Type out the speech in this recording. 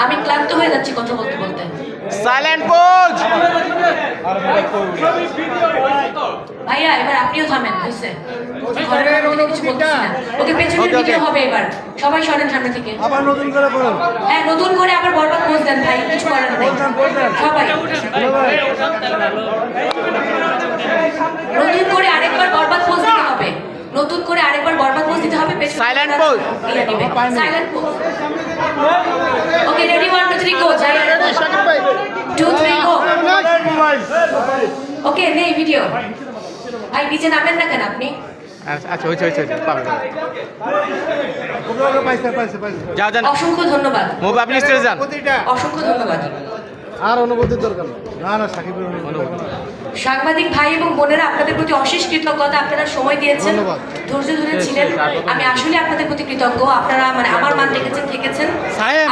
আমি ক্লান্ত হয়ে যাচ্ছি কথা বলতে বলতে। Silent pose. ভাইয়া এবার আপনিও থামেন, হয়েছে? কিছু বলতেছি না। ওকে পেছনের ভিডিও হবে এবার, সবাই সরেন সামনে থেকে। আবার নতুন করে বলুন। হ্যাঁ নতুন করে আবার বরবাদ পোজ দেন ভাই, কিছু করার নেই। সবাই নতুন করে আরেকবার বরবাদ পোজ দিতে হবে, নতুন করে আরেকবার বরবাদ পোজ দিতে হবে। Silent pose. Silent pose. Okay ready 1 2 3 গো। 2 3 গো। ওকে নেই ভিডিও। ভাই নিচে নামেন না কেন আপনি? আচ্ছা হয়েছে পাবে যাও যান। অসংখ্য ধন্যবাদ। মুভ আপনি স্টেজে যান। অসংখ্য ধন্যবাদ। আর অনুভূতির দরকার নেই। না সাকিবের অনুভূতি। সাংবাদিক ভাই এবং বোনেরা, আপনাদের প্রতি অশেষ কৃতজ্ঞতা। আপনারা সময় দিয়েছেন, ধৈর্য ধরে ছিলেন। আমি আসলে আপনাদের প্রতি কৃতজ্ঞ। আপনারা মানে আমার মান রেখেছেন, থেকেছেন।